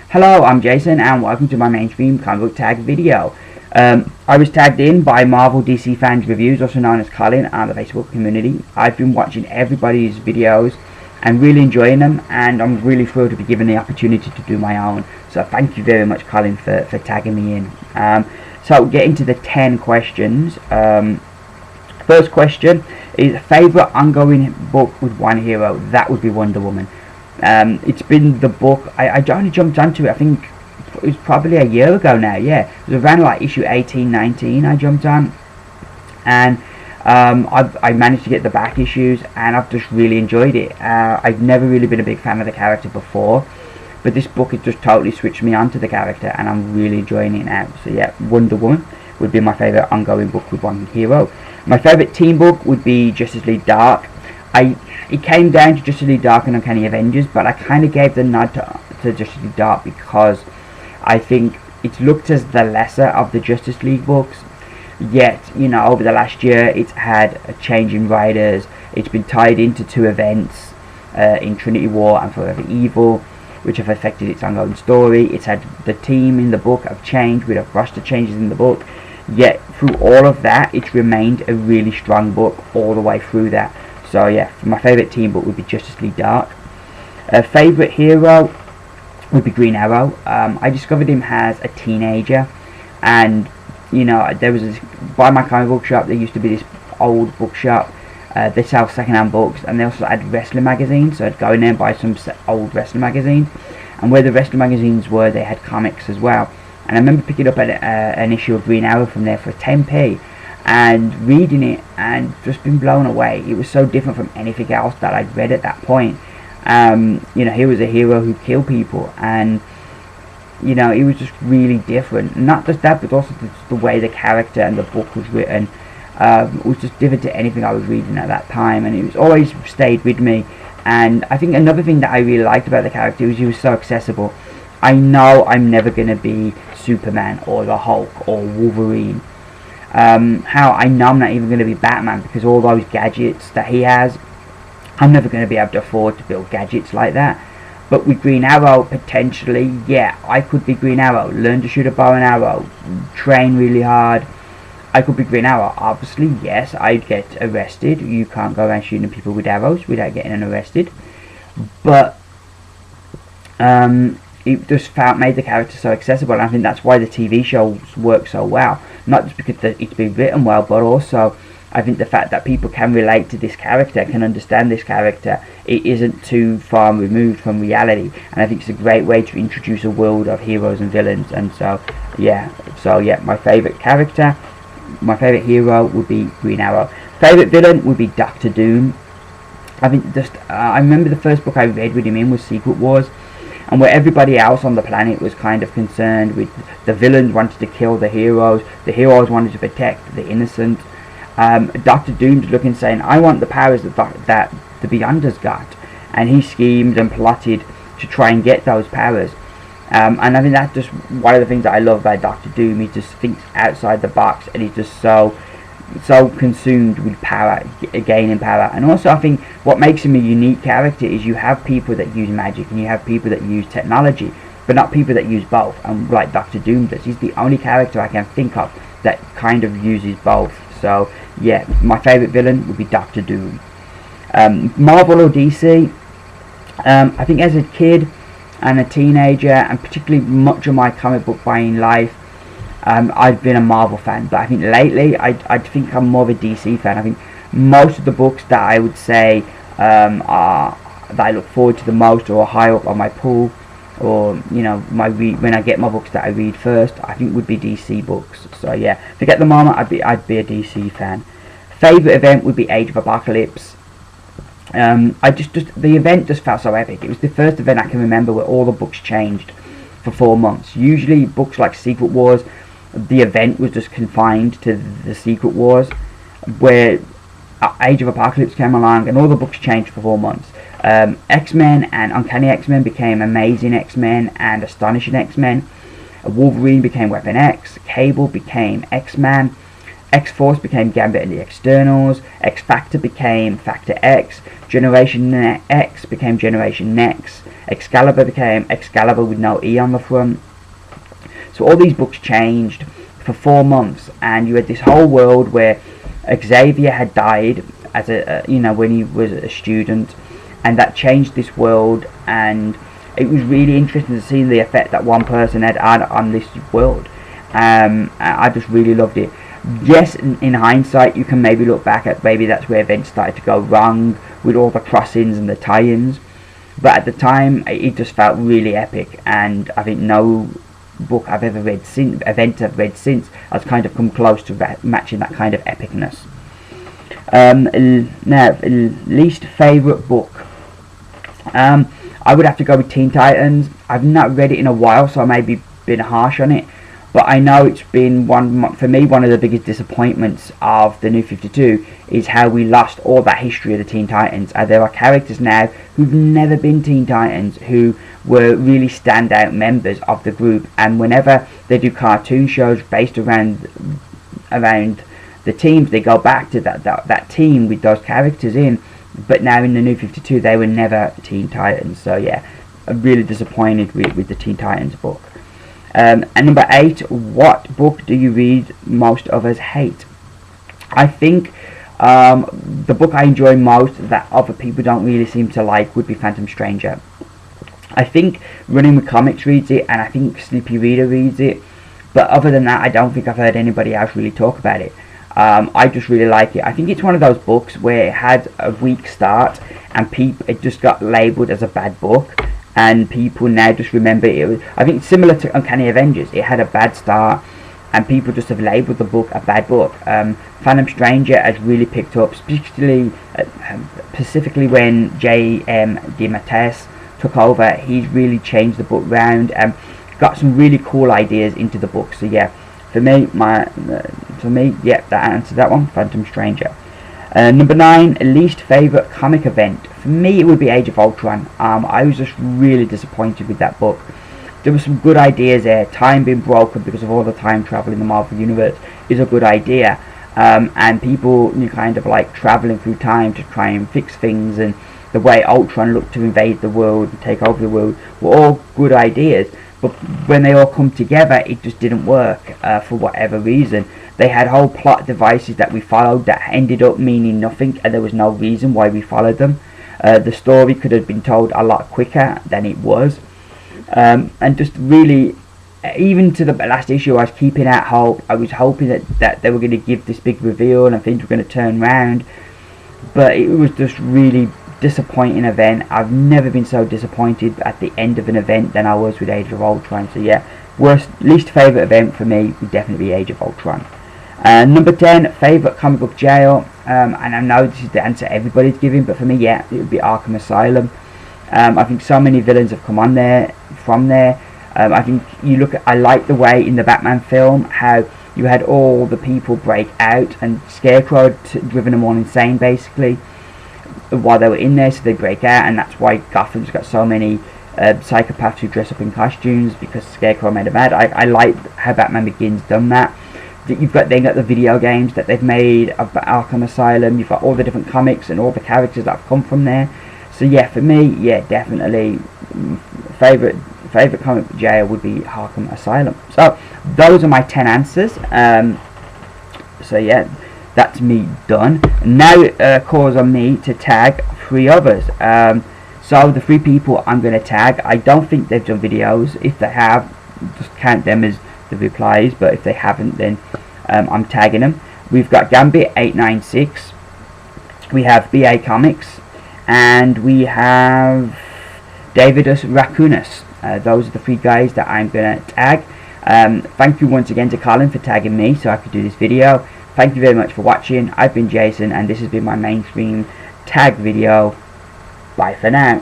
Hello, I'm Jason and welcome to my mainstream comic book tag video. I was tagged in by Marvel DC Fans Reviews, also known as Colin, on the Facebook community. I've been watching everybody's videos and really enjoying them, and I'm really thrilled to be given the opportunity to do my own. So thank you very much, Colin, for tagging me in. So getting to the 10 questions. First question is favourite ongoing book with one hero. That would be Wonder Woman. It's been the book I only jumped onto it, I think it was probably a year ago now. Yeah, it was around like issue 18, 19 I jumped on, and I managed to get the back issues, and I've just really enjoyed it. I've never really been a big fan of the character before, but this book has just totally switched me onto the character, and I'm really enjoying it now. So yeah, Wonder Woman would be my favourite ongoing book with one hero. My favourite team book would be Justice League Dark. It came down to Justice League Dark and Uncanny Avengers, but I kind of gave the nod to Justice League Dark because I think it's looked as the lesser of the Justice League books. Yet, you know, over the last year, it's had a change in writers. It's been tied into two events, Infinity War and Forever Evil, which have affected its ongoing story. It's had the team in the book have changed with a roster changes in the book. Yet, through all of that, it's remained a really strong book all the way through that. So yeah, my favourite team book would be Justice League Dark. Favourite hero would be Green Arrow. I discovered him as a teenager, and you know, there was by my comic book shop there used to be this old bookshop. They sell second-hand books, and they also had wrestling magazines, so I'd go in there and buy some old wrestling magazines, and where the wrestling magazines were, they had comics as well. And I remember picking up an issue of Green Arrow from there for 10p and reading it and just been blown away. It was so different from anything else that I'd read at that point. You know, he was a hero who killed people, and you know, it was just really different. Not just that, but also the way the character and the book was written was just different to anything I was reading at that time, and it was always stayed with me. And I think another thing that I really liked about the character was he was so accessible. I know I'm never going to be Superman or the Hulk or Wolverine. How I know I'm not even going to be Batman, because all those gadgets that he has, I'm never going to be able to afford to build gadgets like that. But with Green Arrow, potentially, yeah, I could be Green Arrow, learn to shoot a bow and arrow, train really hard. I could be Green Arrow. Obviously, yes, I'd get arrested. You can't go around shooting people with arrows without getting arrested. But it just made the character so accessible, and I think that's why the TV shows work so well. Not just because it's been written well, but also I think the fact that people can relate to this character, can understand this character. It isn't too far removed from reality, and I think it's a great way to introduce a world of heroes and villains. And so yeah, my favourite character, my favourite hero would be Green Arrow. Favourite villain would be Doctor Doom. I think I remember the first book I read with him in was Secret Wars, and where everybody else on the planet was kind of concerned with the villains wanted to kill the heroes wanted to protect the innocent. Dr. Doom's looking saying, I want the powers that the Beyonders got, and he schemed and plotted to try and get those powers. And I think that's just one of the things that I love about Dr. Doom. He just thinks outside the box, and he's just so consumed with power, gaining power. And also I think what makes him a unique character is you have people that use magic and you have people that use technology, but not people that use both, and like Dr. Doom does. He's the only character I can think of that kind of uses both. So yeah, my favourite villain would be Dr. Doom. Marvel or DC? I think as a kid and a teenager, and particularly much of my comic book buying life, I've been a Marvel fan, but I think lately I think I'm more of a DC fan. I think most of the books that I would say that I look forward to the most or high up on my pool, or you know, when I get my books that I read first, I think would be DC books. So yeah, I think at the moment I'd be a DC fan. Favourite event would be Age of Apocalypse. The event just felt so epic. It was the first event I can remember where all the books changed for 4 months. Usually books like Secret Wars, the event was just confined to the Secret Wars, where Age of Apocalypse came along and all the books changed for 4 months. X-Men and Uncanny X-Men became Amazing X-Men and Astonishing X-Men. Wolverine became Weapon X. Cable became X-Man. X-Force became Gambit and the Externals, X-Factor became Factor X, Generation X became Generation Next, Excalibur became Excalibur with no E on the front. So all these books changed for 4 months, and you had this whole world where Xavier had died as when he was a student, and that changed this world, and it was really interesting to see the effect that one person had on this world. I just really loved it. Yes, in hindsight, you can maybe look back at maybe that's where events started to go wrong with all the crossings and the tie-ins, but at the time it just felt really epic, and I think no book I've ever read since, event I've read since, has kind of come close to matching that kind of epicness. Now, least favourite book. I would have to go with Teen Titans. I've not read it in a while, so I may be being harsh on it, but I know it's been for me one of the biggest disappointments of the New 52 is how we lost all that history of the Teen Titans. There are characters now who've never been Teen Titans who were really standout members of the group, and whenever they do cartoon shows based around the teams, they go back to that team with those characters in. But now in the New 52 they were never Teen Titans, so yeah, I'm really disappointed with the Teen Titans book. And number 8, what book do you read most of us hate? I think the book I enjoy most that other people don't really seem to like would be Phantom Stranger. I think Running with Comics reads it, and I think Sleepy Reader reads it, but other than that I don't think I've heard anybody else really talk about it. I just really like it. I think it's one of those books where it had a weak start and it just got labelled as a bad book, and people now just remember it. I think it's similar to Uncanny Avengers. It had a bad start and people just have labelled the book a bad book. Phantom Stranger has really picked up, specifically when J.M. DeMatteis took over. He's really changed the book round and got some really cool ideas into the book. So yeah, for me, that answers that one, Phantom Stranger. Number 9, least favourite comic event. For me, it would be Age of Ultron. I was just really disappointed with that book. There were some good ideas there. Time being broken because of all the time travel in the Marvel Universe is a good idea. And people kind of like travelling through time to try and fix things, and the way Ultron looked to invade the world and take over the world were all good ideas. But when they all come together, it just didn't work for whatever reason. They had whole plot devices that we followed that ended up meaning nothing, and there was no reason why we followed them. The story could have been told a lot quicker than it was. And just really, even to the last issue, I was keeping out hope. I was hoping that they were going to give this big reveal and things were going to turn around. But it was just really disappointing event. I've never been so disappointed at the end of an event than I was with Age of Ultron. So yeah, least favourite event for me would definitely be Age of Ultron. Number 10, favourite comic book jail. And I know this is the answer everybody's giving, but for me, yeah, it would be Arkham Asylum. I think so many villains have come on there from there. I think I like the way in the Batman film how you had all the people break out, and Scarecrow had driven them all insane basically while they were in there, so they break out, and that's why Gotham's got so many psychopaths who dress up in costumes, because Scarecrow made them mad. I like how Batman Begins done that. You've got the video games that they've made of Arkham Asylum. You've got all the different comics and all the characters that have come from there. So yeah, for me, yeah, definitely favourite comic book jail would be Arkham Asylum. So those are my 10 answers. So yeah, that's me done. Now it calls on me to tag 3 others. So the 3 people I'm going to tag, I don't think they've done videos. If they have, just count them as the replies, but if they haven't, then I'm tagging them. We've got Gambit896, we have BA Comics, and we have Davidus Raccoonus. Those are the 3 guys that I'm going to tag. Thank you once again to Colin for tagging me so I could do this video. Thank you very much for watching. I've been Jason, and this has been my mainstream tag video. Bye for now.